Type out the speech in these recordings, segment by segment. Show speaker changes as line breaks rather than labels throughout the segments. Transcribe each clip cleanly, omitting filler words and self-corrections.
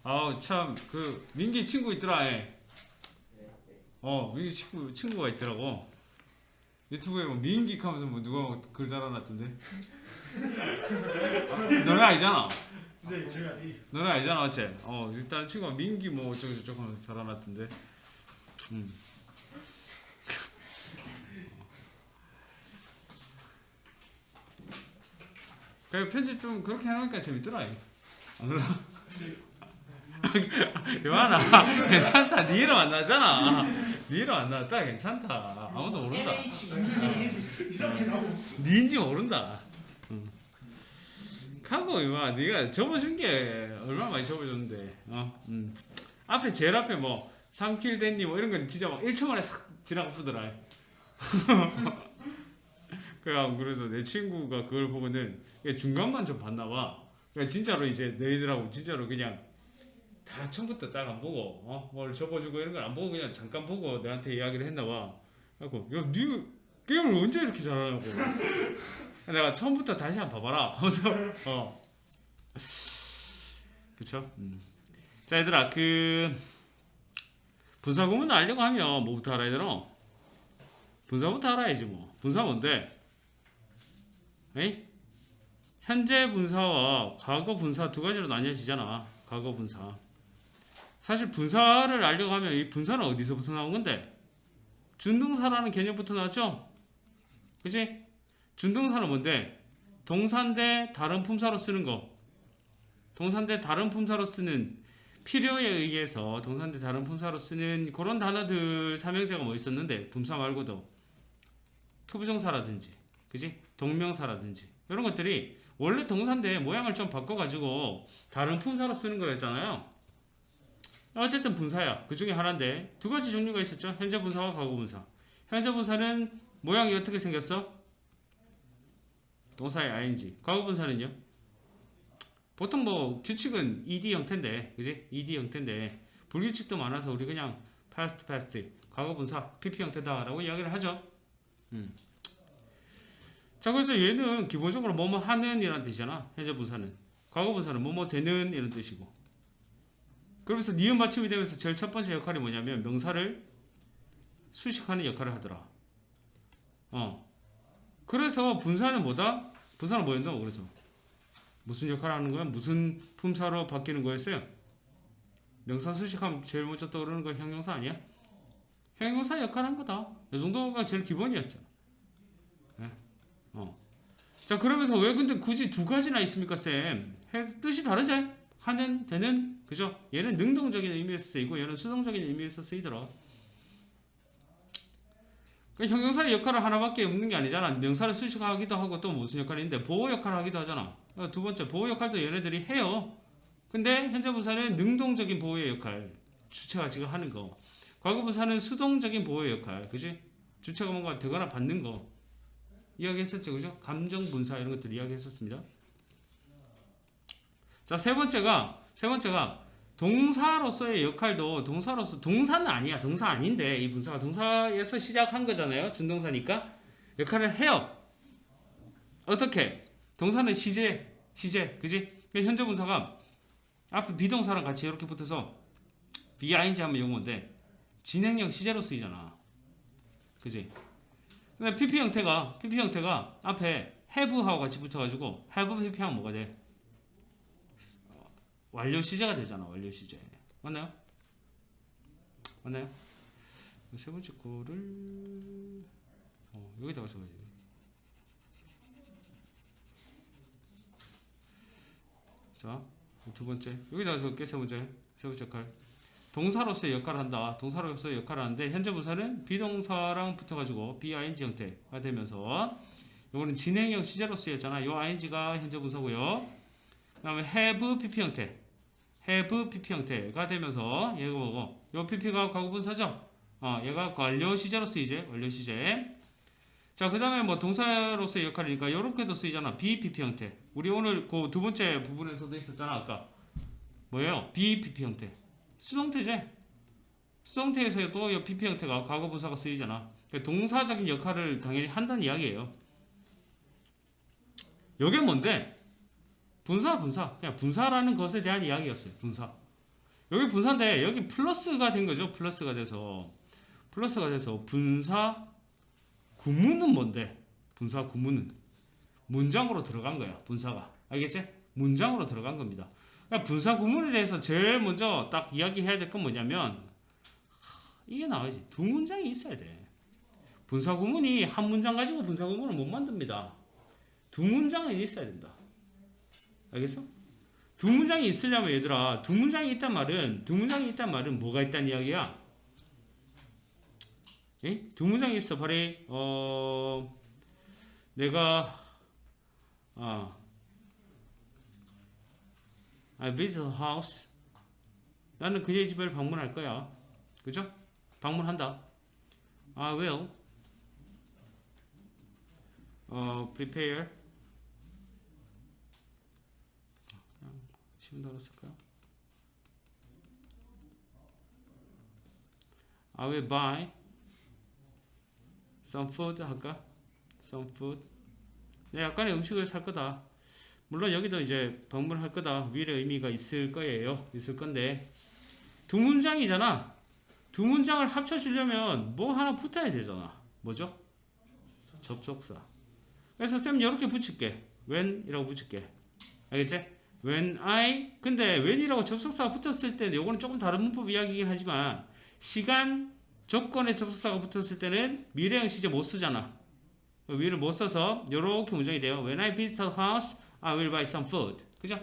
아우 참 그 민기 친구 있더라. 애. 민기 친구가 있더라고. 유튜브에 뭐 민기 하면서 뭐 누가 글 달아놨던데. 너네 아니잖아.
네, 제가
너네 아니잖아, 어째? 일단 친구가 민기 뭐 어쩌고 저쩌고 하면서 달아놨던데. 그 편집 좀 그렇게 해놓으니까 재밌더라. 안 그래? 요한아 괜찮다. 네 이름 안 나잖아. 네 이름 안 나왔다. 괜찮다. 아무도 모른다.
이렇게 나오고
니인지 모른다. 하고 요한 네가 접어준 게 얼마나 많이 접어줬는데. 앞에 제일 앞에 뭐 3킬 됐니 뭐 이런 건 진짜 막 1초 만에 싹 지나가 보더라. 그래도 내 친구가 그걸 보고는 중간만 좀 봤나 봐. 그러니까 진짜로 이제 너희들하고 진짜로 그냥 다 처음부터 딱 안 보고 뭘 접어주고 이런 걸 안 보고 그냥 잠깐 보고 내한테 이야기를 했나 봐. 그래갖고 야, 니 게임을 언제 이렇게 잘하냐고. 내가 처음부터 다시 한번 봐봐라 하면서 그쵸? 자 얘들아 그 분사 구문 알려고 하면 뭐부터 알아야 되노? 분사부터 알아야지 뭐. 분사 뭔데? 에이? 현재 분사와 과거 분사 두 가지로 나뉘어지잖아. 과거 분사. 사실 분사를 알려고 하면 이 분사는 어디서부터 나온 건데? 준동사라는 개념부터 나왔죠? 그치? 준동사는 뭔데? 동사인데 다른 품사로 쓰는 거. 동사인데 다른 품사로 쓰는 필요에 의해서 동사인데 다른 품사로 쓰는 그런 단어들 삼형제가 뭐 있었는데 분사 말고도 투부정사라든지 그치? 동명사라든지 이런 것들이 원래 동사인데 모양을 좀 바꿔가지고 다른 품사로 쓰는 거였잖아요. 어쨌든 분사야. 그 중에 하나인데 두 가지 종류가 있었죠. 현재 분사와 과거 분사. 현재 분사는 모양이 어떻게 생겼어? 동사의 ing. 과거 분사는요? 보통 뭐 규칙은 ed 형태인데, 그지? ed 형태인데 불규칙도 많아서 우리 그냥 past, 과거 분사 pp 형태다라고 이야기를 하죠. 자 그래서 얘는 기본적으로 뭐뭐 하는 이란 뜻이잖아. 현재 분사는. 과거 분사는 뭐뭐 되는 이런 뜻이고. 그러면서 니은 받침이 되면서 제일 첫 번째 역할이 뭐냐면 명사를 수식하는 역할을 하더라. 그래서 분사는 뭐다? 분사는 뭐였나? 그래서 무슨 역할을 하는 거야? 무슨 품사로 바뀌는 거였어요? 명사 수식하면 제일 먼저 떠오르는 거 형용사 아니야? 형용사 역할을 한 거다. 이 정도가 제일 기본이었죠. 네? 자 그러면서 왜 근데 굳이 두 가지나 있습니까 쌤? 뜻이 다르죠? 하는, 되는, 그죠? 얘는 능동적인 의미에서 쓰이고 얘는 수동적인 의미에서 쓰이더라. 그러니까 형용사의 역할을 하나밖에 없는 게 아니잖아. 명사를 수식하기도 하고 또 무슨 역할인데 보호 역할을 하기도 하잖아. 두 번째 보호 역할도 얘네들이 해요. 근데 현재 분사는 능동적인 보호의 역할, 주체가 지금 하는 거. 과거 분사는 수동적인 보호의 역할, 그지? 주체가 뭔가 되거나 받는 거 이야기했었죠, 그죠? 감정 분사 이런 것들 이야기했었습니다. 자, 세 번째가 동사로서의 역할도 동사는 아니야. 동사 아닌데 이 분사가 동사에서 시작한 거잖아요. 준동사니까 역할을 해요. 어떻게? 동사는 시제, 그지? 현재 분사가 앞에 비동사랑 같이 이렇게 붙어서 BING 하면 용어인데 진행형 시제로 쓰이잖아. 그지? 근데 PP 형태가 앞에 have하고 같이 붙어가지고 have PP 하면 뭐가 돼? 완료 시제가 되잖아. 완료 시제. 맞나요? 세 번째 거를 여기다가 써야지. 자, 두 번째 여기다가 적을게. 세 번째 역할. 동사로서의 역할을 한다. 동사로서의 역할을 하는데 현재 분사는 비동사랑 붙어가지고 BING 형태가 되면서 이거는 진행형 시제로 쓰였잖아. 이 ING가 현재 분사고요. 그 다음에 have PP 형태가 되면서 얘가 뭐고 요 PP가 과거 분사죠. 얘가 완료 시제로 쓰이지. 완료 시제. 자, 그 다음에 뭐 동사로서의 역할이니까 요렇게도 쓰이잖아. BPP 형태. 우리 오늘 그 두 번째 부분에서도 있었잖아. 아까 뭐예요? BPP 형태. 수동태지. 수동태에서도 이 PP 형태가 과거 분사가 쓰이잖아. 동사적인 역할을 당연히 한다는 이야기예요. 요게 뭔데? 분사. 그냥 분사라는 것에 대한 이야기였어요. 분사. 여기 분사인데 여기 플러스가 된 거죠. 플러스가 돼서 분사 구문은 뭔데? 분사 구문은 문장으로 들어간 거야. 분사가. 알겠지? 문장으로 들어간 겁니다. 그러니까 분사 구문에 대해서 제일 먼저 딱 이야기해야 될 건 뭐냐면 이게 나와야지. 두 문장이 있어야 돼. 분사 구문이 한 문장 가지고 분사 구문을 못 만듭니다. 두 문장은 있어야 된다. 알겠어? 두 문장이 있으려면 얘들아, 두 문장이 있단 말은 뭐가 있다는 이야기야? 예? 두 문장이 있어. 바로 내가 I visit her house. 나는 그녀의 집을 방문할 거야. 그죠? 방문한다. I will prepare. 그냥 쉬운 단어 쓸까요? I will buy some food 할까? Some food. 네, 약간의 음식을 살 거다. 물론 여기도 이제 방문할 거다. will의 의미가 있을 거예요. 있을 건데 두 문장이잖아. 두 문장을 합쳐주려면 뭐 하나 붙어야 되잖아. 뭐죠? 접속사. 그래서 쌤 이렇게 붙일게. when이라고 붙일게. 알겠지? when I. 근데 when이라고 접속사가 붙었을 때는 요거는 조금 다른 문법 이야기이긴 하지만 시간 조건에 접속사가 붙었을 때는 미래형 시제 못 쓰잖아. will을 못 써서 요렇게 문장이 돼요. When I visit her house, I will buy some food. 그죠?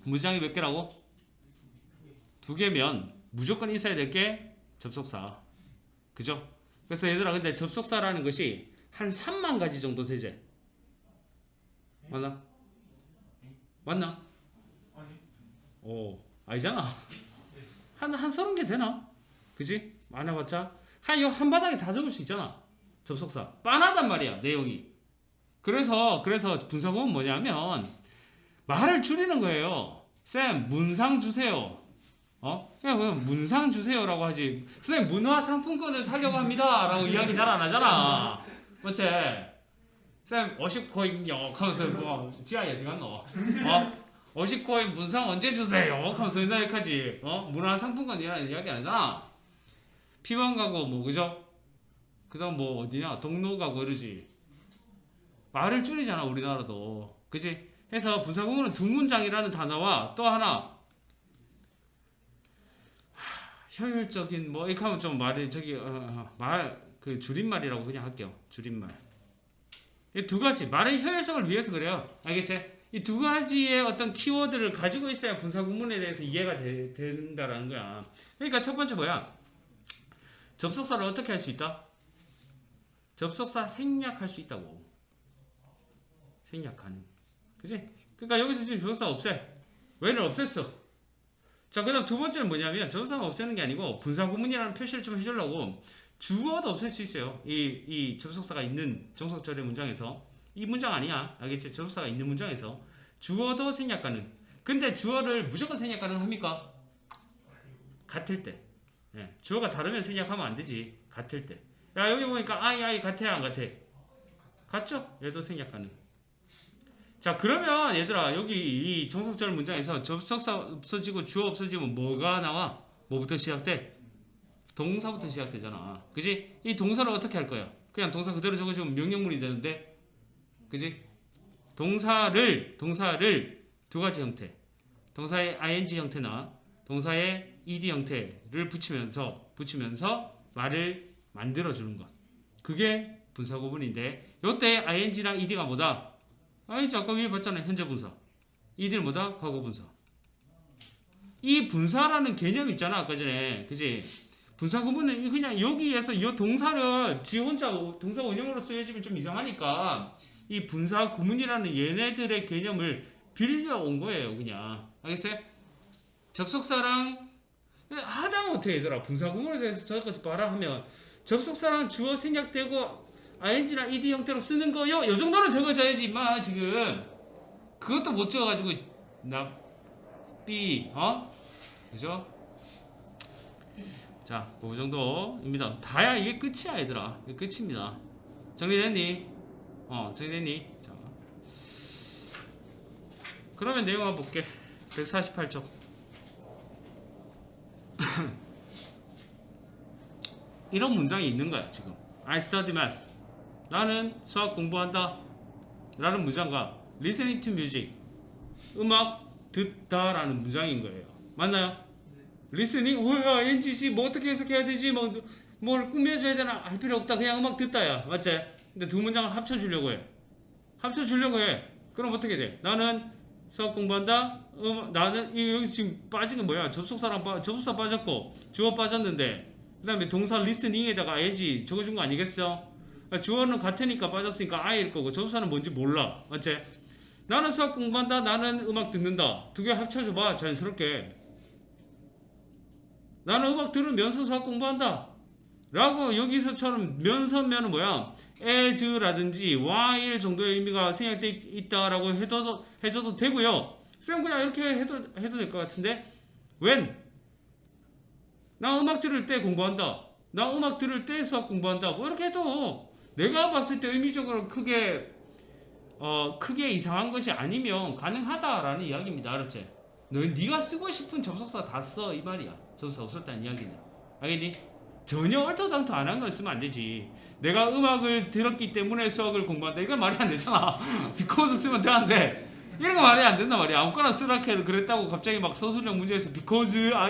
문장이 몇 개라고? 두 개면 무조건 있어야 될 게 접속사. 그죠? 그래서 얘들아, 근데 접속사라는 것이 한 3만 가지 정도 되지? 맞나? 맞나? 아니잖아. 한 30개 되나? 그지? 많아봤자 한 바닥에 다 적을 수 있잖아. 접속사 빤하단 말이야. 내용이. 그래서 분사구문 뭐냐면 말을 줄이는 거예요. 쌤 문상 주세요. 그냥 문상 주세요라고 하지. 선생님 문화상품권을 사려고 합니다 라고 이야기 잘 안 하잖아. 맞지? 쌤 50코인요 하면서 뭐 지하에 어디 갔노? 50코인 문상 언제 주세요 하면서 이렇게 하지. 문화상품권이라는 이야기 안 하잖아. 피방 가고 뭐 그죠? 그 다음 뭐 어디냐 동로 가고 이러지. 말을 줄이잖아 우리나라도. 그치? 해서 분사구문은 두 문장이라는 단어와 또 하나 효율적인 뭐 이렇게 하면 좀 말이 그 줄임말이라고 그냥 할게요. 줄임말. 이 두 가지 말의 효율성을 위해서 그래요. 알겠지? 이 두 가지의 어떤 키워드를 가지고 있어야 분사구문에 대해서 이해가 된다라는 거야. 그러니까 첫 번째 뭐야? 접속사를 어떻게 할 수 있다? 접속사 생략할 수 있다고. 생략하는. 그치? 그러니까 여기서 지금 접속사 없애. 왜는 없앴어. 자, 그 다음 두 번째는 뭐냐면 접속사가 없애는 게 아니고 분사구문이라는 표시를 좀 해주려고 주어도 없앨 수 있어요. 이 접속사가 있는 정석절의 문장에서. 이 문장 아니야. 알겠지? 접속사가 있는 문장에서 주어도 생략 가능. 근데 주어를 무조건 생략 가능합니까? 같을 때. 예, 주어가 다르면 생략하면 안 되지. 같을 때. 야, 여기 보니까 아이 같아 안 같아? 같죠? 얘도 생략 가능. 자, 그러면 얘들아 여기 이 정석절 문장에서 접속사 없어지고 주어 없어지면 뭐가 나와? 뭐부터 시작돼? 동사부터 시작되잖아. 그지? 이 동사를 어떻게 할 거야? 그냥 동사 그대로 적어주면 명령문이 되는데, 그지? 동사를 두 가지 형태, 동사의 ing 형태나 동사의 ed 형태를 붙이면서 말을 만들어주는 것. 그게 분사구문인데, 요때 ing랑 ed가 뭐다? ing 아까 위에 봤잖아요. 현재 분사. ed는 뭐다? 과거 분사. 이 분사라는 개념 있잖아. 아까 전에. 그지? 분사구문은 그냥 여기에서 이 동사를 지 혼자 동사 원형으로 쓰여지면 좀 이상하니까 이 분사구문이라는 얘네들의 개념을 빌려온 거예요. 그냥. 알겠어요? 접속사랑 하다못해 얘들아 분사구문에 대해서 저것도 봐라 하면 접속사랑 주어 생략되고 ing랑 ed 형태로 쓰는 거요. 요 정도는 적어줘야지 임마 지금. 그것도 못 적어가지고 그죠? 자, 그 정도입니다. 다야 이게 끝이야 얘들아. 이게 끝입니다. 정리됐니? 정리됐니? 자, 그러면 내용 한번 볼게. 148쪽. 이런 문장이 있는 거야 지금. I study math. 나는 수학 공부한다. 라는 문장과 listening to music. 음악 듣다라는 문장인 거예요. 맞나요? listening, 뭐야, NG지, 뭐 어떻게 해석해야 되지, 뭘 꾸며줘야 되나 할 필요 없다. 그냥 음악 듣다야. 맞지? 근데 두 문장을 합쳐주려고 해. 그럼 어떻게 돼? 나는 수학 공부한다. 나는 여기 지금 빠진 게 뭐야? 접속사 빠졌고 주어 빠졌는데 그다음에 동사 listening에다가 ing 적어준 거 아니겠어? 주어는 같으니까 빠졌으니까 I일 거고 접속사는 뭔지 몰라. 맞지? 나는 수학 공부한다. 나는 음악 듣는다. 두 개 합쳐줘봐. 자연스럽게. 나는 음악 들으면서 수학 공부한다. 라고 여기서처럼 면서면은 뭐야? as라든지 while 정도의 의미가 생략돼 있다라고 해줘도 되고요. 쌤 그냥 이렇게 해도 될 것 같은데 when 나 음악 들을 때 공부한다. 나 음악 들을 때 수학 공부한다. 뭐 이렇게 해도 내가 봤을 때 의미적으로 크게 이상한 것이 아니면 가능하다라는 이야기입니다. 알았지? 네가 쓰고 싶은 접속사 다 써 이 말이야. 접속사 없었다는 이야기는. 알겠니? 전혀 얼토당토 안 한 걸 쓰면 안 되지. 내가 음악을 들었기 때문에 수학을 공부한다. 이건 말이 안 되잖아. because 쓰면 되는데 이런 거 말이 안 된단 말이야. 아무거나 쓰라 해도 그랬다고 갑자기 막 서술형 문제에서 because 나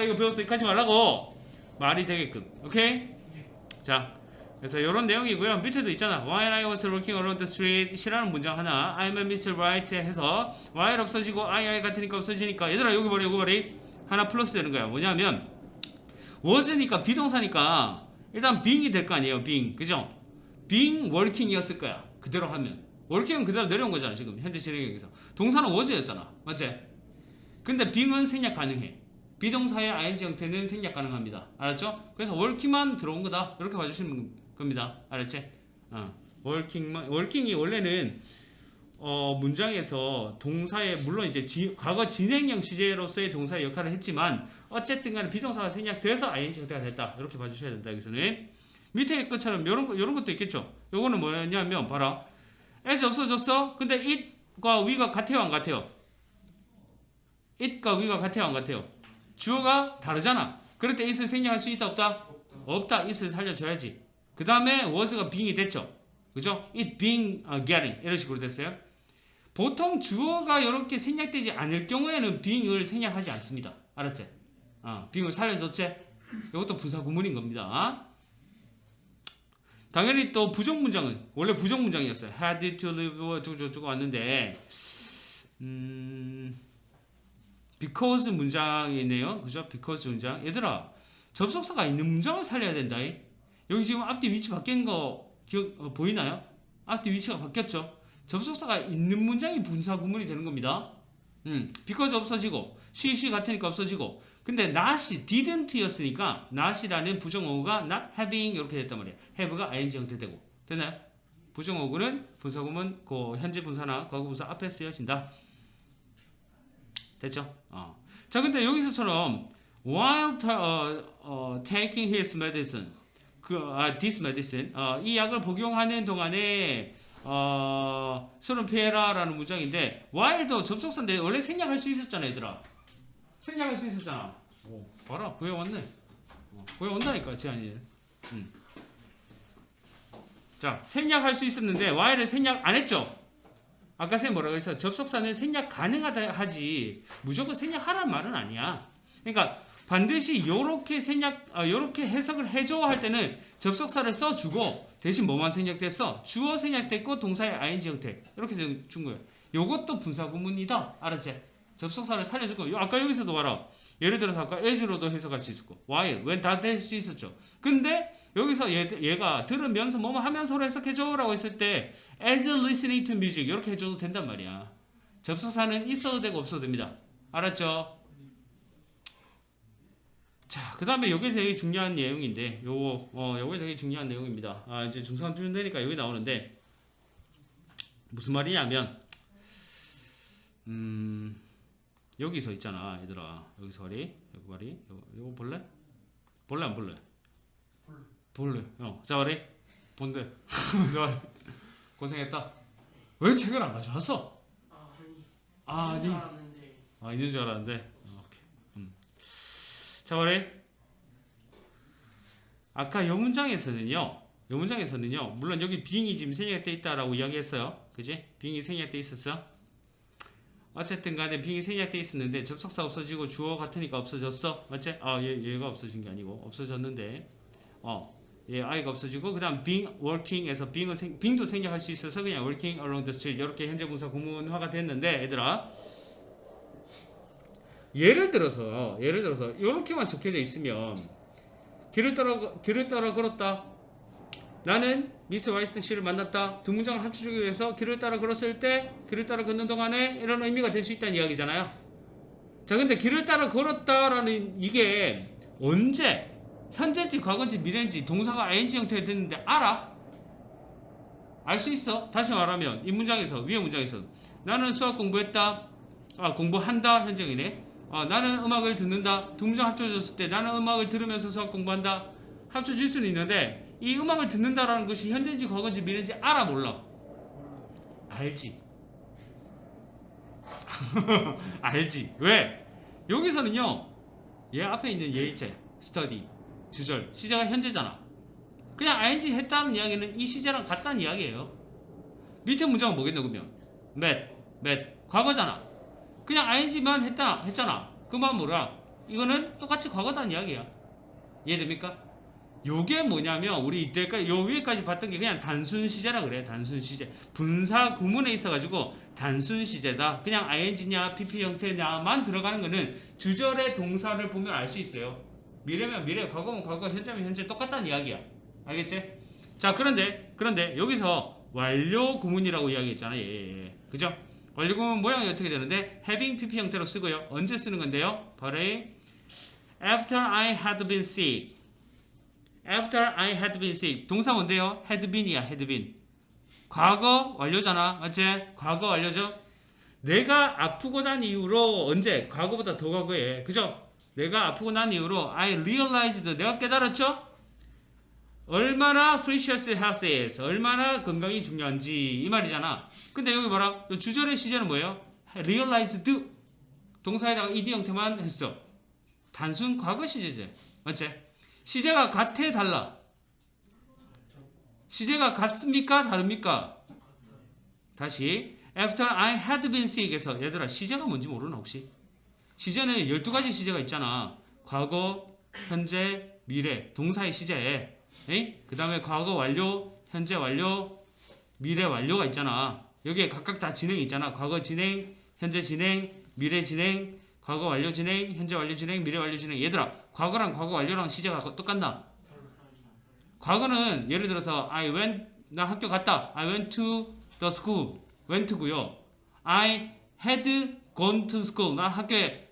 이거 배웠어 이렇게 하지 말라고. 말이 되게끔. 오케이? 자, 그래서 이런 내용이고요. 밑에도 있잖아. While I was walking around the street 이라는 문장 하나 I'm a Mr. Right 해서 while 없어지고 I 같으니까 없어지니까 얘들아 여기 버리 하나 플러스 되는 거야. 뭐냐면 was니까 비동사니까 일단 being이 될 거 아니에요. being. 그죠? being working이었을 거야. 그대로 하면. working은 그대로 내려온 거잖아. 지금 현재 진행형에서. 동사는 was였잖아. 맞지? 근데 being은 생략 가능해. 비동사의 ing 형태는 생략 가능합니다. 알았죠? 그래서 working만 들어온 거다. 이렇게 봐주시면 겁니다. 알았지? working이 원래는 문장에서 동사의 물론 이제 과거 진행형 시제로서의 동사의 역할을 했지만 어쨌든 간에 비동사가 생략돼서 ing 형태가 됐다. 이렇게 봐주셔야 된다. 여기서는 밑에 것처럼 이런 것도 있겠죠. 요거는 뭐냐면 봐라. as 없어졌어. 근데 it과 we가 같아요 안 같아요? it과 we가 같아요 안 같아요? 주어가 다르잖아. 그럴 때 it을 생략할 수 있다 없다? 없다. it을 살려줘야지. 그 다음에 was가 being이 됐죠. 그죠? it being getting 이런 식으로 됐어요. 보통 주어가 이렇게 생략되지 않을 경우에는 being을 생략하지 않습니다. 알았지? being을 살려줬지? 이것도 분사 구문인 겁니다. 당연히 또 부정 문장은 원래 부정 문장이었어요. had to live 저거 왔는데 because 문장이네요. 그죠? because 문장. 얘들아 접속사가 있는 문장을 살려야 된다. 여기 지금 앞뒤 위치 바뀐 거 보이나요? 앞뒤 위치가 바뀌었죠? 접속사가 있는 문장이 분사 구문이 되는 겁니다. because 없어지고 she 같으니까 없어지고 근데 not이 didn't였으니까 not이라는 부정어구가 not having 이렇게 됐단 말이에요. have가 ing 형태 되고 됐나요? 부정어구는 분사 구문 현재 분사나 과거 분사 앞에 쓰여진다. 됐죠? 자 근데 여기서처럼 while taking his medicine this medicine 이 약을 복용하는 동안에 술은 피해라라는 문장인데 while도 접속사인데 원래 생략할 수 있었잖아 얘들아. 생략할 수 있었잖아. 봐라 구해왔네. 구해온다니까 제한이. 자 생략할 수 있었는데 while을 생략 안 했죠. 아까 쌤 뭐라고 했어? 접속사는 생략 가능하다 하지 무조건 생략하라는 말은 아니야. 그러니까 반드시 요렇게 요렇게 해석을 해줘 할 때는 접속사를 써주고 대신 뭐만 생략됐어? 주어 생략됐고 동사의 ing 형태 이렇게 준 거예요. 요것도 분사 구문이다. 알았지? 접속사를 살려줄 거예요. 아까 여기서도 봐라. 예를 들어서 아까 as로도 해석할 수 있었고 while, when 다 될 수 있었죠. 근데 여기서 얘가 들으면서 뭐뭐 하면서로 해석해줘 라고 했을 때 as listening to music 이렇게 해줘도 된단 말이야. 접속사는 있어도 되고 없어도 됩니다. 알았죠? 자, 그 다음에 요게 되게 중요한 내용인데 요게 되게 중요한 내용입니다. 이제 중3 수준 되니까 여기 나오는데 무슨 말이냐면 여기서 있잖아 얘들아. 여기서 말이 요거 볼래? 볼래 안 볼래? 볼래. 자 말이 본대. 고생했다. 왜 책을 안 가져왔어? 아, 네.
알았는데.
아, 있는 줄 알았는데. 오케이. 자, 말해. 아까 요 문장에서는요. 물론 여기 being이 지금 생략돼 있다라고 이야기했어요. 그지? being이 생략돼 있었어. 어쨌든 간에 being이 생략돼 있었는데 접속사 없어지고 주어 같으니까 없어졌어. 맞지? 얘가 없어진 게 아니고 없어졌는데. 얘 I가 없어지고 그다음 being, working에서 being도 생략할 수 있어서 그냥 working along the street 이렇게 현재 분사 구문화가 됐는데 얘들아 예를 들어서 이렇게만 적혀져 있으면 길을 따라 걸었다. 나는 미스 와이스 씨를 만났다. 두 문장을 합쳐주기 위해서 길을 따라 걸었을 때 길을 따라 걷는 동안에 이런 의미가 될 수 있다는 이야기잖아요. 자, 근데 길을 따라 걸었다라는 이게 언제 현재인지 과거인지 미래인지 동사가 ing 형태가 됐는데 알아? 알 수 있어. 다시 말하면 이 문장에서 위에 문장에서 나는 수학 공부했다. 공부한다 현재이네. 나는 음악을 듣는다. 두 문장 합쳐졌을 때 나는 음악을 들으면서 수학 공부한다. 합쳐질 수는 있는데 이 음악을 듣는다라는 것이 현재인지 과거인지 미래인지 알아 몰라? 알지. 알지. 왜? 여기서는요. 얘 앞에 있는 예의체, study, 주절, 시제가 현재잖아. 그냥 ing 했다는 이야기는 이 시제랑 같다는 이야기예요. 밑에 문장은 뭐겠노 그러면? met, 과거잖아. 그냥 ing만 했잖아. 그 말 뭐라? 이거는 똑같이 과거다는 이야기야. 이해됩니까? 요게 뭐냐면 우리 이때까지 요 위에까지 봤던 게 그냥 단순 시제라 그래. 단순 시제. 분사 구문에 있어가지고 단순 시제다. 그냥 ing냐 pp 형태냐만 들어가는 거는 주절의 동사를 보면 알 수 있어요. 미래면 미래, 과거면 과거, 현재면 현재 똑같다는 이야기야. 알겠지? 자, 그런데 여기서 완료 구문이라고 이야기했잖아요. 예. 그죠? 완료 구문 모양이 어떻게 되는데 having pp 형태로 쓰고요. 언제 쓰는 건데요? 바로 after I had been sick. After I had been sick. 동사 뭔데요? had been이야. had been. 과거 완료잖아. 맞지? 과거 완료죠? 내가 아프고 난 이후로 언제? 과거보다 더 과거에. 그죠? 내가 아프고 난 이후로 I realized. 내가 깨달았죠? 얼마나 precious health is. 얼마나 건강이 중요한지. 이 말이잖아. 근데 여기 봐라. 주절의 시제는 뭐예요? realized. 동사에다가 ed 형태만 했어. 단순 과거 시제지. 맞지? 시제가 같아 달라? 시제가 같습니까? 다릅니까? 다시 After I had been sick에서 얘들아 시제가 뭔지 모르나 혹시? 시제는 12가지 시제가 있잖아. 과거, 현재, 미래, 동사의 시제. 그 다음에 과거 완료, 현재 완료, 미래 완료가 있잖아. 여기에 각각 다 진행이 있잖아. 과거 진행, 현재 진행, 미래 진행, 과거 완료 진행, 현재 완료 진행, 미래 완료 진행. 얘들아, 과거랑 과거 완료랑 시제가 똑같나? 과거는 예를 들어서 나 학교 갔다. I went to the school. went고요. I had gone to school. 나 학교에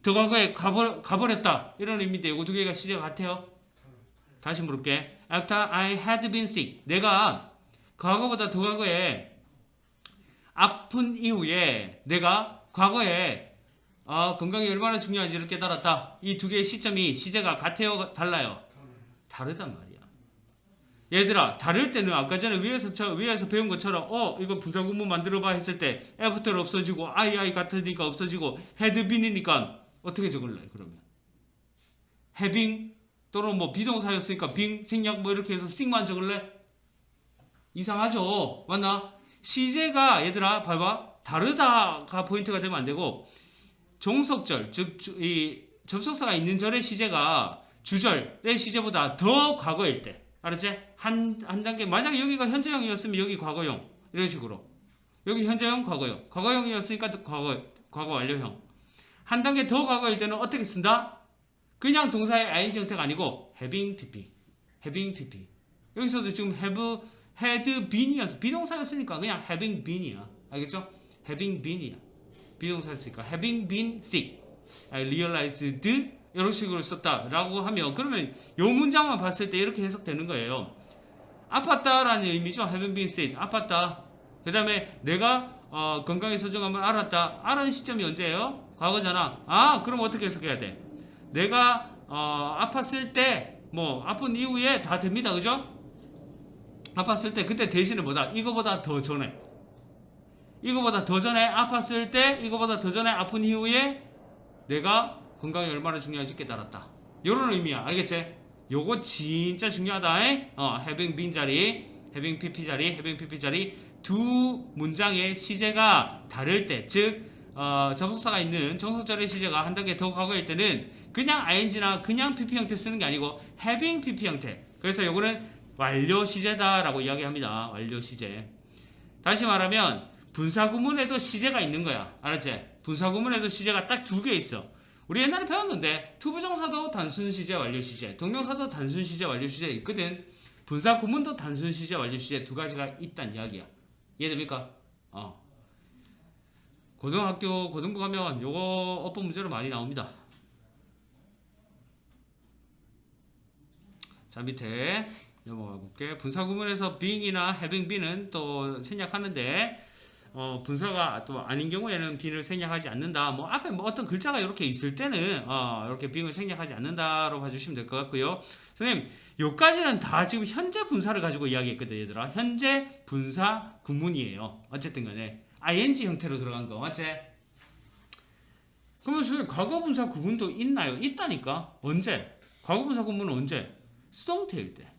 더 과거에 가버렸다. 이런 의미인데 이거 두 개가 시제가 같아요. 다시 물을게. After I had been sick. 내가 과거보다 더 과거에 아픈 이후에 내가 과거에 건강이 얼마나 중요한지를 깨달았다. 이 두 개의 시점이 시제가 같아요? 달라요? 다르단 말이야. 얘들아, 다를 때는 아까 전에 위에서 배운 것처럼 이거 분사구문 만들어봐 했을 때 after 없어지고 I 같으니까 없어지고 had been이니까 어떻게 적을래 그러면? having 또는 뭐 비동사였으니까 being 생략 뭐 이렇게 해서 sick만 적을래? 이상하죠? 맞나? 시제가 얘들아 봐봐 다르다가 포인트가 되면 안 되고 종속절 즉 이 접속사가 있는 절의 시제가 주절의 시제보다 더 과거일 때 알았지? 한 단계 만약에 여기가 현재형이었으면 여기 과거형 이런 식으로 여기 현재형 과거형 과거형이었으니까 과거 완료형 한 단계 더 과거일 때는 어떻게 쓴다? 그냥 동사의 ing 형태가 아니고 having pp 여기서도 지금 had been이었어 비동사였으니까 그냥 having been이야 알겠죠? having been이야 비동사였으니까 having been sick I realized 이런 식으로 썼다라고 하면 그러면 요 문장만 봤을 때 이렇게 해석되는 거예요. 아팠다라는 의미죠. having been sick. 아팠다. 그 다음에 내가 건강의 소중함을 알았다. 알은 시점이 언제예요? 과거잖아. 그럼 어떻게 해석해야 돼? 내가 아팠을 때 뭐 아픈 이후에 다 됩니다. 그죠? 아팠을 때 그때 대신에 뭐다? 이거보다 더 전에 이거보다 더 전에 아팠을 때, 이거보다 더 전에 아픈 이후에 내가 건강이 얼마나 중요한지 깨달았다. 이런 의미야. 알겠지? 요거 진짜 중요하다. having been 자리, having pp 자리, having pp 자리 두 문장의 시제가 다를 때, 즉 접속사가 있는 정석절의 시제가 한 단계 더 과거일 때는 그냥 ing나 그냥 pp 형태 쓰는 게 아니고 having pp 형태. 그래서 요거는 완료 시제다라고 이야기합니다. 완료 시제. 다시 말하면 분사구문에도 시제가 있는 거야. 알았지? 분사구문에도 시제가 딱 두 개 있어. 우리 옛날에 배웠는데 투부정사도 단순 시제, 완료 시제, 동명사도 단순 시제, 완료 시제 있거든. 분사구문도 단순 시제, 완료 시제 두 가지가 있단 이야기야. 이해됩니까? 고등학교 고등부 가면 요거 어법 문제로 많이 나옵니다. 자, 밑에 넘어가 볼게. 분사구문에서 being이나 having been은 또 생략하는데 분사가 또 아닌 경우에는 being을 생략하지 않는다. 뭐 앞에 뭐 어떤 글자가 이렇게 있을 때는 이렇게 being을 생략하지 않는다로 봐주시면 될 것 같고요. 선생님, 요까지는 다 지금 현재 분사를 가지고 이야기했거든, 얘들아. 현재 분사 구문이에요. 어쨌든 간에 ing 형태로 들어간 거 맞지? 그러면 선생님, 과거 분사 구문도 있나요? 있다니까. 언제? 과거 분사 구문은 언제? 수동태일 때.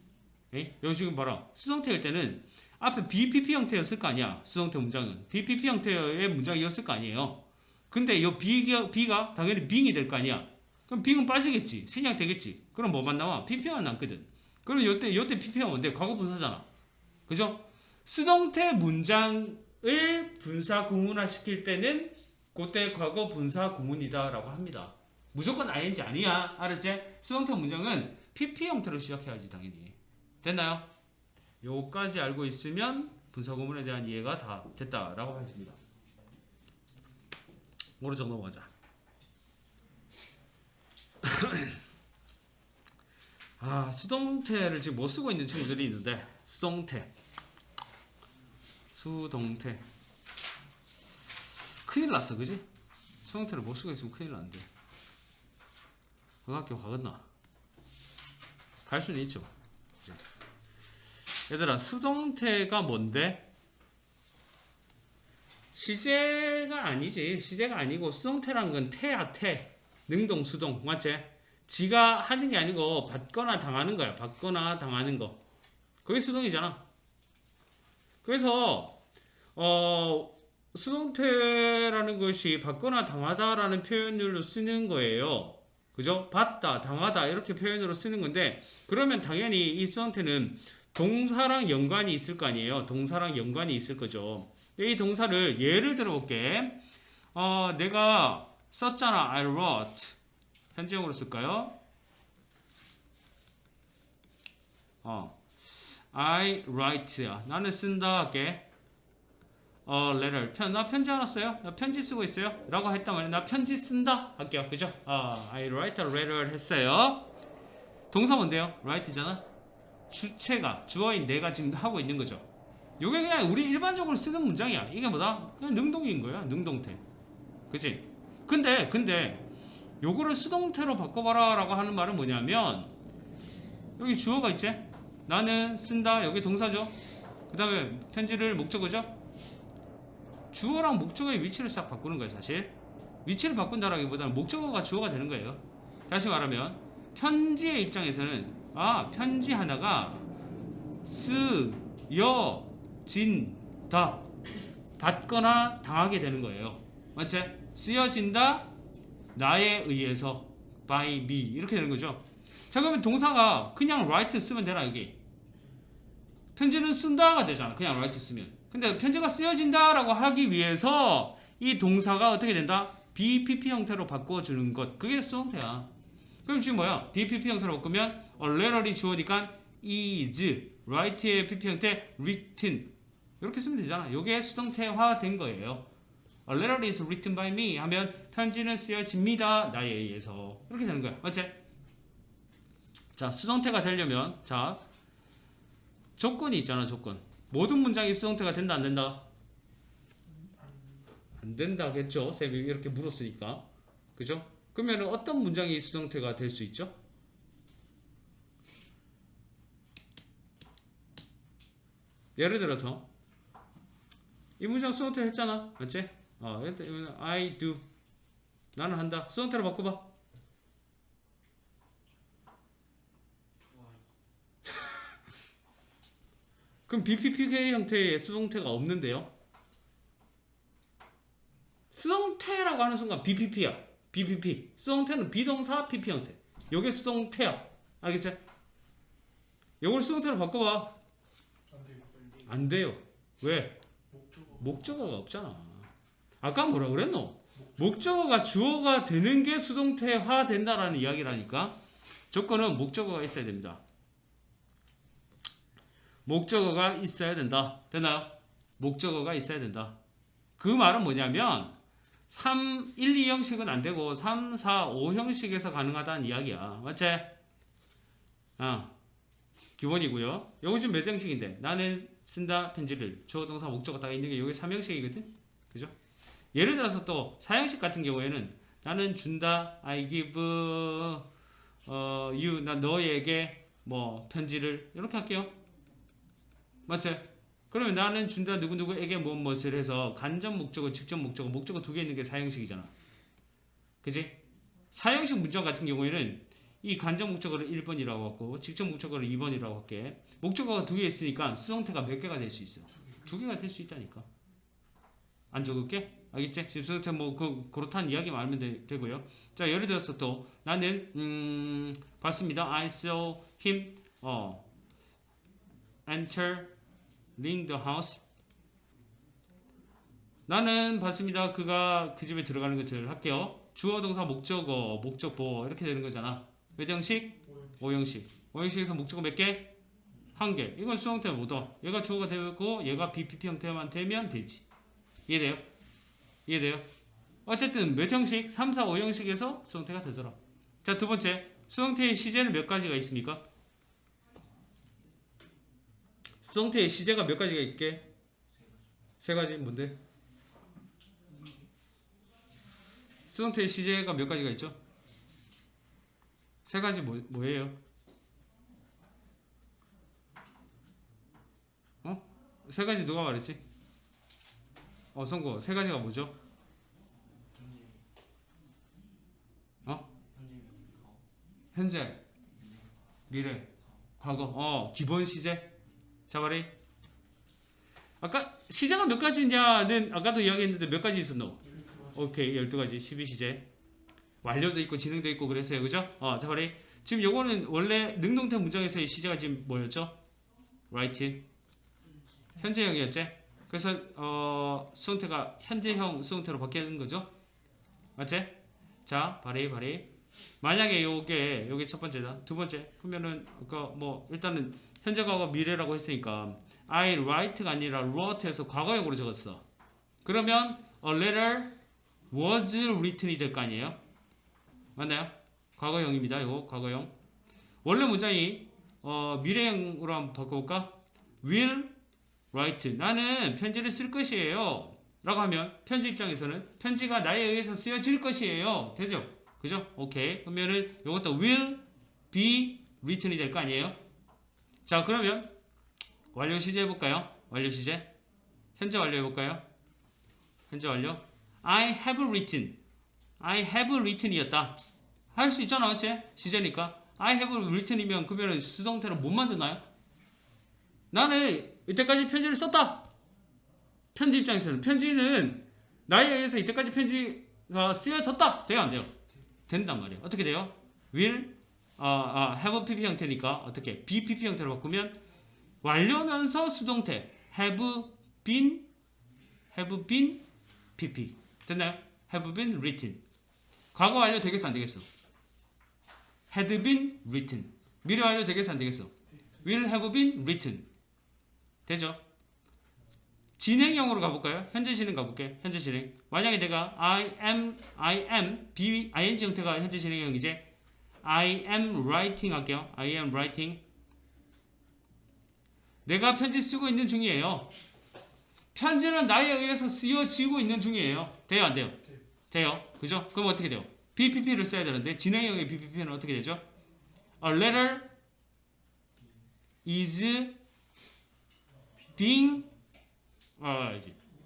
여기 지금 봐라. 수동태일 때는 앞에 BPP 형태였을 거 아니야. 수동태 문장은. BPP 형태의 문장이었을 거 아니에요. 근데 이 B가 당연히 being이 될 거 아니야. 그럼 being은 빠지겠지. 생략되겠지. 그럼 뭐만 나와? PP만 남거든. 그럼 요때 PP가 뭔데? 과거 분사잖아. 그죠? 수동태 문장을 분사 구문화 시킬 때는 그때 과거 분사 구문이다 라고 합니다. 무조건 ing 아니야. 알았지? 수동태 문장은 PP 형태로 시작해야지 당연히. 됐나요? 요까지 알고 있으면 분사구문에 대한 이해가 다 됐다라고 하십니다. 오른쪽 넘어가자. 수동태를 지금 못 쓰고 있는 친구들이 있는데 수동태 큰일 났어, 그지? 수동태를 못 쓰고 있으면 큰일 나는데 고등학교 가겠나? 갈 수는 있죠. 얘들아, 수동태가 뭔데? 시제가 아니지. 시제가 아니고 수동태란 건 태야, 태. 능동, 수동. 맞지? 지가 하는 게 아니고 받거나 당하는 거야. 받거나 당하는 거. 그게 수동이잖아. 그래서 수동태라는 것이 받거나 당하다라는 표현으로 쓰는 거예요. 그죠? 받다, 당하다 이렇게 표현으로 쓰는 건데 그러면 당연히 이 수동태는 동사랑 연관이 있을 거 아니에요. 동사랑 연관이 있을 거죠. 이 동사를 예를 들어 볼게. 내가 썼잖아. I wrote. 현재형으로 쓸까요? I write야. 나는 쓴다 할게. letter. 나 편지 하나 써요? 나 편지 쓰고 있어요? 라고 했단 말이야. 나 편지 쓴다 할게요. 그죠? I write a letter 했어요. 동사 뭔데요? write잖아. 주체가, 주어인 내가 지금 하고 있는 거죠. 요게 그냥 우리 일반적으로 쓰는 문장이야. 이게 뭐다? 그냥 능동인 거야. 능동태. 그치? 근데 요거를 수동태로 바꿔봐라 라고 하는 말은 뭐냐면 여기 주어가 있지? 나는 쓴다. 여기 동사죠. 그 다음에 편지를 목적어죠. 주어랑 목적어의 위치를 싹 바꾸는 거예요. 사실 위치를 바꾼다라기보다는 목적어가 주어가 되는 거예요. 다시 말하면 편지의 입장에서는 편지 하나가 쓰여진다. 받거나 당하게 되는 거예요. 맞지? 쓰여진다. 나에 의해서 by me 이렇게 되는 거죠. 자, 그러면 동사가 그냥 write 쓰면 되나 여기? 편지는 쓴다가 되잖아. 그냥 write 쓰면. 근데 편지가 쓰여진다 라고 하기 위해서 이 동사가 어떻게 된다? BPP 형태로 바꿔주는 것. 그게 수동태야. 그럼 지금 뭐야? BPP 형태로 바꾸면 letter이 주어니까 is, write의 PP 형태 written 이렇게 쓰면 되잖아. 이게 수동태화 된 거예요. A letter is written by me 하면 편지는 쓰여집니다. 나에 의해서 이렇게 되는 거야. 맞지? 자, 수동태가 되려면 자 조건이 있잖아. 조건. 모든 문장이 수동태가 된다 안 된다? 안 된다겠죠. 쌤이 이렇게 물었으니까. 그죠? 그러면 어떤 문장이 수동태가 될 수 있죠? 예를 들어서 이 문장 수동태 했잖아. 맞지? I do. 나는 한다. 수동태로 바꿔봐. 그럼 BPPK 형태의 수동태가 없는데요? 수동태라고 하는 순간 BPP야. BPP. 수동태는 비동사 PP 형태. 요게 수동태야. 알겠지? 요걸 수동태로 바꿔봐.
안 돼요.
안 돼요. 왜?
목적어.
목적어가 없잖아. 아까 뭐라 그랬노? 목적어가 주어가 되는 게 수동태화 된다라는 이야기라니까. 조건은 목적어가 있어야 됩니다. 목적어가 있어야 된다. 됐나요? 목적어가 있어야 된다. 그 말은 뭐냐면 3, 1, 2 형식은 안 되고 3, 4, 5 형식에서 가능하다는 이야기야. 맞지? 기본이고요. 요거 지금 몇 형식인데? 나는 쓴다 편지를 주어 동사 목적어 딱 있는 게 요게 3형식이거든. 그죠? 예를 들어서 또 4형식 같은 경우에는 나는 준다 I give you 나 너에게 뭐 편지를 이렇게 할게요. 맞지? 그러면 나는 준다 누구누구에게 무엇을 해서 간접 목적어, 직접 목적어, 목적어 두 개 있는 게 4형식이잖아. 그지? 4형식 문장 같은 경우에는 이 간접 목적어를 1번이라고 하고 직접 목적어를 2번이라고 할게. 목적어가 두 개 있으니까 수동태가 몇 개가 될 수 있어? 두 개가 될 수 있다니까. 안 적을게? 알겠지? 지금 수동태 뭐 그렇다는 이야기만 알면 되고요. 자, 예를 들어서 또 나는 봤습니다. I saw him enter ring the house. 나는 봤습니다. 그가 그 집에 들어가는 것을 할게요. 주어 동사 목적어 목적보 이렇게 되는 거잖아. 몇 형식? 5형식. 5형식에서 목적어 몇 개? 한 개. 이건 수동태 뭐다? 얘가 주어가 되고 얘가 BPP 형태만 되면 되지. 이해돼요? 이해돼요? 어쨌든 몇 형식? 3, 4, 5형식에서 수동태가 되더라. 자, 두 번째. 수동태의 시제는 몇 가지가 있습니까? 수동태의 시제가 몇 가지가 있게? 세 가지. 뭔데? 수동태의 시제가 몇 가지가 있죠? 세 가지 뭐예요? 세 가지 누가 말했지? 성구. 세 가지가 뭐죠? 현재, 미래, 과거. 기본 시제. 자바리. 아까 시제가 몇 가지냐는 아까도 이야기했는데 몇 가지 있었노? 오케이, 12가지. 12시제. 완료도 있고 진행도 있고 그랬어요. 그죠? 자바리. 지금 요거는 원래 능동태 문장에서의 시제가 지금 뭐였죠? right. 현재형이었지? 그래서 수동태가 현재형 수동태로 바뀌는 거죠? 맞지? 자, 바리. 만약에 요게 첫 번째다. 두 번째. 그러면은 뭐 일단은 현재 과거 미래라고 했으니까 I write가 아니라 wrote에서 과거형으로 적었어. 그러면 a letter was written이 될 거 아니에요? 맞나요? 과거형입니다. 요거 과거형. 원래 문장이 미래형으로 한번 바꿔볼까? will write. 나는 편지를 쓸 것이에요. 라고 하면 편지 입장에서는 편지가 나에 의해서 쓰여질 것이에요. 되죠? 그죠? 오케이. 그러면은 요것도 will be written이 될 거 아니에요? 자, 그러면 완료 시제 해볼까요? 완료 시제. 현재 완료 해볼까요? 현재 완료. I have written이었다. 할 수 있잖아, 그치? 시제니까. I have written이면 그러면 수동태로 못 만드나요? 나는 이때까지 편지를 썼다. 편지 입장에서는 편지는 나에 의해서 이때까지 편지가 쓰여졌다. 돼요, 안 돼요? 된단 말이에요. 어떻게 돼요? will have PP 형태니까 어떻게 BPP 형태로 바꾸면 완료면서 수동태 have been PP 됐나요? have been written. 과거 완료 되겠어, 안 되겠어? had been written. 미래 완료 되겠어, 안 되겠어? will have been written. 되죠? 진행형으로 가볼까요? 현재 진행 가볼게. 현재 진행. 만약에 내가 I am, ing 형태가 현재 진행형이지. I am writing 할게요. I am writing. 내가 편지 쓰고 있는 중이에요. 편지는 나에 의해서 쓰여지고 있는 중이에요. 돼요, 안 돼요? 돼요. 그죠? 그럼 어떻게 돼요? BPP를 써야 되는데 진행형의 BPP는 어떻게 되죠? A letter is being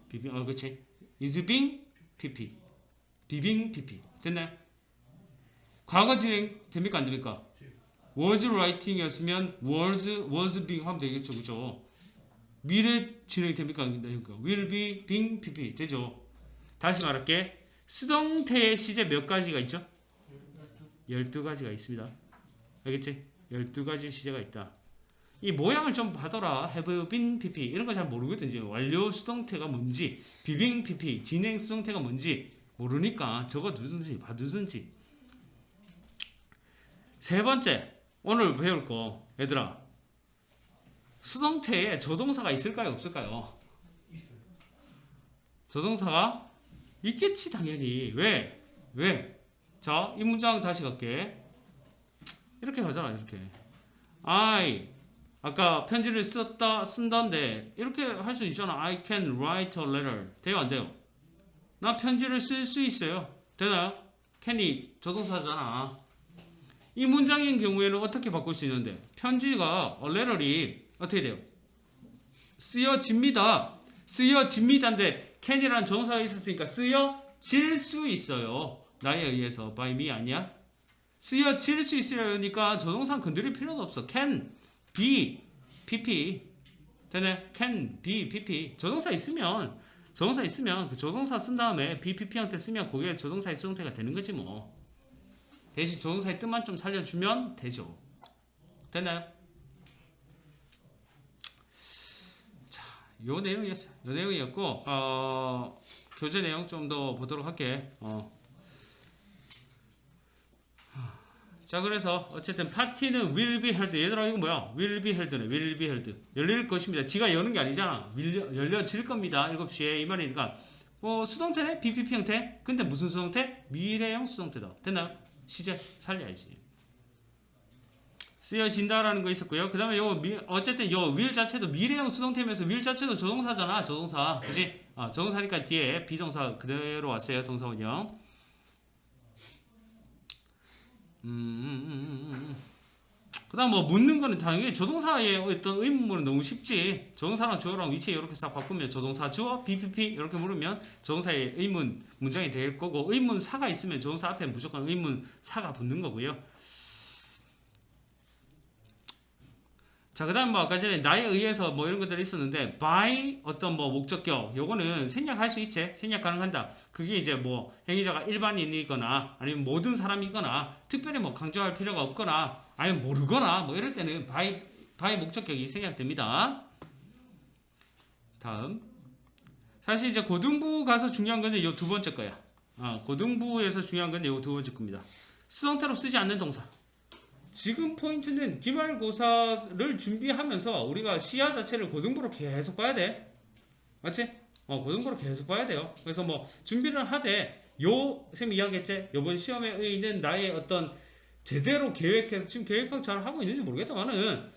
비빙 그치. is being pp. 비빙 pp. 됐나요? 과거 진행 됩니까 안 됩니까? was writing이었으면 was being 하면 되겠죠, 그죠? 미래 진행 됩니까 안 됩니까? will be being pp 되죠. 다시 말할게. 수동태의 시제 몇 가지가 있죠? 12가지가 있습니다. 알겠지? 12가지 시제가 있다. 이 모양을 좀 봐더라. have been pp 이런 거 잘 모르거든. 이제 완료 수동태가 뭔지, 비빙 pp 진행 수동태가 뭔지 모르니까 적어두든지 봐두든지. 세 번째, 오늘 배울 거 얘들아, 수동태에 조동사가 있을까요 없을까요? 조동사가 있겠지 당연히. 왜? 자, 이 문장 다시 갈게. 이렇게 가잖아. 이렇게 I 아까 편지를 쓴다인데 이렇게 할 수 있잖아. I can write a letter. 돼요 안 돼요? 나 편지를 쓸 수 있어요. 되나요? can이 조동사잖아. 이 문장인 경우에는 어떻게 바꿀 수 있는데, 편지가 a letter이 어떻게 돼요? 쓰여집니다. 쓰여집니다인데 can이라는 조동사가 있었으니까 쓰여질 수 있어요. 나에 의해서. by me 아니야? 쓰여질 수 있으려니까 조동사 건드릴 필요도 없어. can be pp 되네. can be pp 조동사 있으면 그 조동사 쓴 다음에 be pp한테 쓰면 그게 조동사의 수동태가 되는 거지 뭐. 대신 조동사의 뜻만 좀 살려주면 되죠. 됐나요? 자, 요 내용이었어요. 요 내용이었고 교재 내용 좀 더 보도록 할게. 자, 그래서 어쨌든 파티는 will be held. 얘들아 이거 뭐야? will be held네. will be held. 열릴 것입니다. 지가 여는 게 아니잖아. 열려질 겁니다. 7시에 이 말이니까 수동태네? BPP 형태? 근데 무슨 수동태? 미래형 수동태다. 됐나요? 시제 살려야지. 쓰여진다라는 거 있었고요. 그 다음에 어쨌든 요 will 자체도 미래형 수동태면서 will 자체도 조동사잖아. 조동사. 그치? 조동사니까 뒤에 비동사 그대로 왔어요. 동사원형. 그 다음 묻는 거는 당연히 조동사의 어떤 의문문은 너무 쉽지. 조동사랑 주어랑 위치 이렇게 싹 바꾸면 조동사 주어 BPP 이렇게 물으면 조동사의 의문 문장이 될 거고, 의문사가 있으면 조동사 앞에 무조건 의문사가 붙는 거고요. 자, 그 다음 아까 전에 나에 의해서 이런 것들이 있었는데 by 어떤 목적격 요거는 생략할 수 있지. 생략 가능한다. 그게 이제 행위자가 일반인이거나 아니면 모든 사람이거나 특별히 강조할 필요가 없거나 아니면 모르거나 이럴 때는 by 목적격이 생략됩니다. 다음, 사실 이제 고등부 가서 중요한 건 요 두 번째 거야. 고등부에서 중요한 건 요 두 번째 겁니다. 수동태로 쓰지 않는 동사. 지금 포인트는 기말고사를 준비하면서 우리가 시야 자체를 고등부로 계속 봐야 돼. 맞지? 고등부로 계속 봐야 돼요. 그래서 준비를 하되 쌤이 이야기했지? 이번 시험에 의는 나의 어떤 제대로 계획해서, 지금 계획하고 잘 하고 있는지 모르겠다만은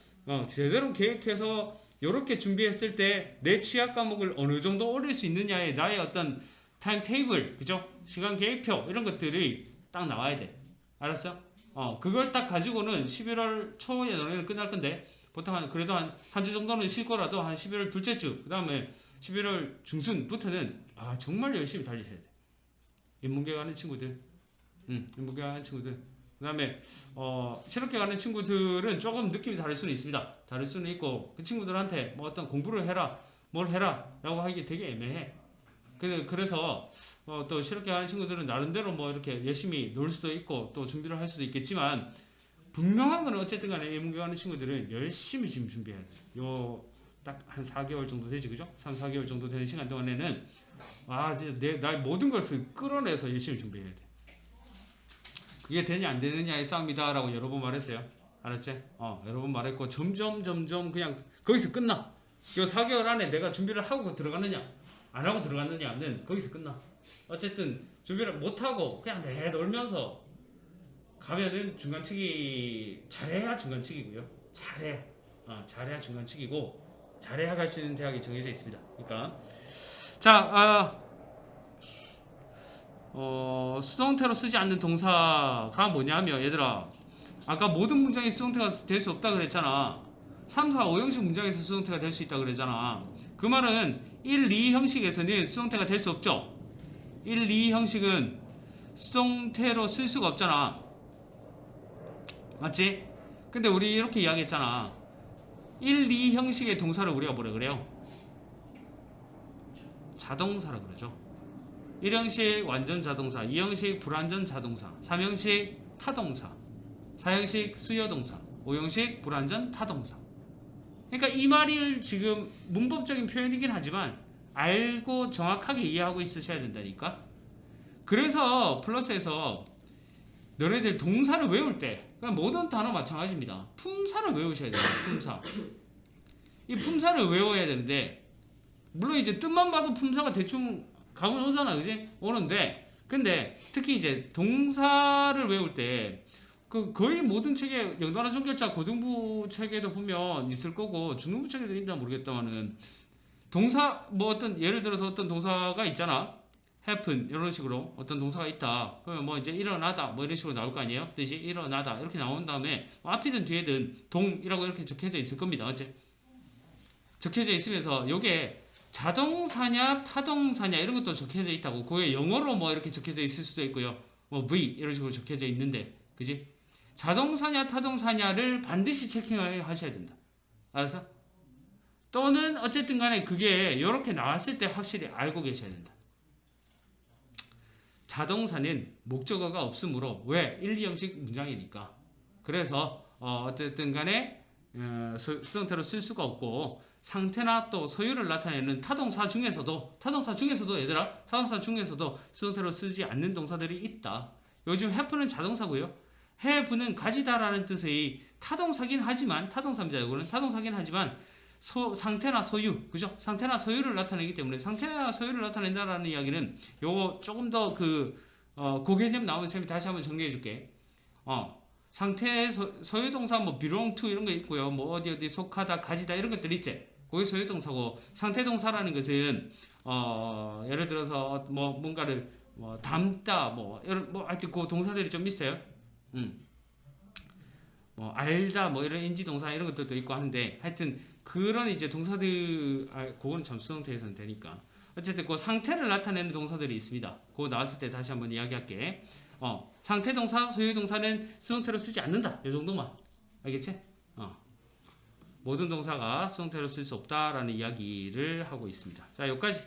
제대로 계획해서 이렇게 준비했을 때 내 취약 과목을 어느 정도 올릴 수 있느냐에 나의 어떤 타임 테이블, 그죠? 시간 계획표 이런 것들이 딱 나와야 돼. 알았어? 그걸 딱 가지고는 11월 초에 너네는 끝날 건데, 보통 그래도 한 주 정도는 쉴 거라도 한 11월 둘째 주, 그 다음에 11월 중순부터는 정말 열심히 달리셔야 돼. 인문계 가는 친구들, 인문계 가는 친구들. 그 다음에 실업계 가는 친구들은 조금 느낌이 다를 수는 있습니다. 다를 수는 있고, 그 친구들한테 어떤 공부를 해라, 뭘 해라 라고 하기 되게 애매해. 그래서 또 실업계 가는 친구들은 나름대로 이렇게 열심히 놀 수도 있고 또 준비를 할 수도 있겠지만, 분명한 건 어쨌든 간에 인문계 가는 친구들은 열심히 지금 준비해야 돼. 요 딱 한 4개월 정도 되지, 그죠? 3, 4개월 정도 되는 시간 동안에는 진짜 나의 모든 것을 끌어내서 열심히 준비해야 돼. 그게 되냐 안 되느냐의 싸움이다 라고 여러 번 말했어요. 알았지? 여러 번 말했고, 점점 그냥 거기서 끝나. 요 4개월 안에 내가 준비를 하고 들어갔느냐 안 하고 들어갔느냐는 거기서 끝나. 어쨌든 준비를 못하고 그냥 놀면서 가면은 중간치기 잘해야 중간치기고요. 잘해야 중간치기고, 잘해야 갈 수 있는 대학이 정해져 있습니다. 그러니까 자, 수동태로 쓰지 않는 동사가 뭐냐면, 얘들아 아까 모든 문장이 수동태가 될 수 없다 그랬잖아. 3, 4, 5형식 문장에서 수동태가 될 수 있다 그랬잖아. 그 말은 1, 2 형식에서는 수동태가 될 수 없죠. 1, 2 형식은 수동태로 쓸 수가 없잖아. 맞지? 근데 우리 이렇게 이야기했잖아. 1, 2 형식의 동사를 우리가 뭐라 그래요? 자동사라 그러죠. 1형식 완전 자동사, 2형식 불완전 자동사, 3형식 타동사, 4형식 수요동사, 5형식 불완전 타동사. 그러니까 이 말을 지금 문법적인 표현이긴 하지만 알고 정확하게 이해하고 있으셔야 된다니까. 그래서 플러스에서 너네들 동사를 외울 때 그냥 모든 단어 마찬가지입니다. 품사를 외우셔야 돼요. 품사. 이 품사를 외워야 되는데 물론 이제 뜻만 봐도 품사가 대충 감은 오잖아, 그지? 오는데 근데 특히 이제 동사를 외울 때 그 거의 모든 책에 영단어 종결자 고등부 책에도 보면 있을 거고 중등부 책에도 있나 모르겠다만은 동사 뭐 어떤 예를 들어서 어떤 동사가 있잖아. happen 이런 식으로 어떤 동사가 있다. 그러면 뭐 이제 일어나다 뭐 이런 식으로 나올 거 아니에요? 뜻이 일어나다 이렇게 나온 다음에 앞이든 뒤에든 동이라고 이렇게 적혀져 있을 겁니다. 어째 적혀져 있으면서 요게 자동사냐 타동사냐 이런 것도 적혀져 있다고. 그게 영어로 뭐 이렇게 적혀져 있을 수도 있고요. 뭐 V 이런 식으로 적혀져 있는데, 그지? 자동사냐 타동사냐를 반드시 체킹을 하셔야 된다. 알았어? 또는 어쨌든 간에 그게 이렇게 나왔을 때 확실히 알고 계셔야 된다. 자동사는 목적어가 없으므로 왜? 1, 2형식 문장이니까. 그래서 어쨌든 간에 수동태로 쓸 수가 없고 상태나 또 소유를 나타내는 타동사 중에서도 얘들아 타동사 중에서도 수동태로 쓰지 않는 동사들이 있다. 요즘 have는 자동사고요. have는 가지다라는 뜻의 타동사긴 하지만 타동사입니다. 이거는 타동사긴 하지만 상태나 소유, 그죠? 상태나 소유를 나타내기 때문에 상태나 소유를 나타낸다라는 이야기는 요거 조금 더 그 개념 나오는 셈이 다시 한번 정리해 줄게. 상태 소유 동사 뭐 belong to 이런 거 있고요. 뭐 어디 속하다, 가지다 이런 것들 있지. 그게 소유 동사고 상태 동사라는 것은 예를 들어서 뭐 뭔가를 뭐 담다 뭐 하여튼 그 동사들이 좀 있어요. 뭐 알다 뭐 이런 인지 동사 이런 것들도 있고 하는데 하여튼 그런 이제 동사들 그거는 참 수동태에서는 되니까 어쨌든 그 상태를 나타내는 동사들이 있습니다. 그거 나왔을 때 다시 한번 이야기할게. 상태 동사, 소유 동사는 수동태로 쓰지 않는다. 이 정도만 알겠지? 모든 동사가 수동태로 쓸 수 없다라는 이야기를 하고 있습니다. 자, 여기까지.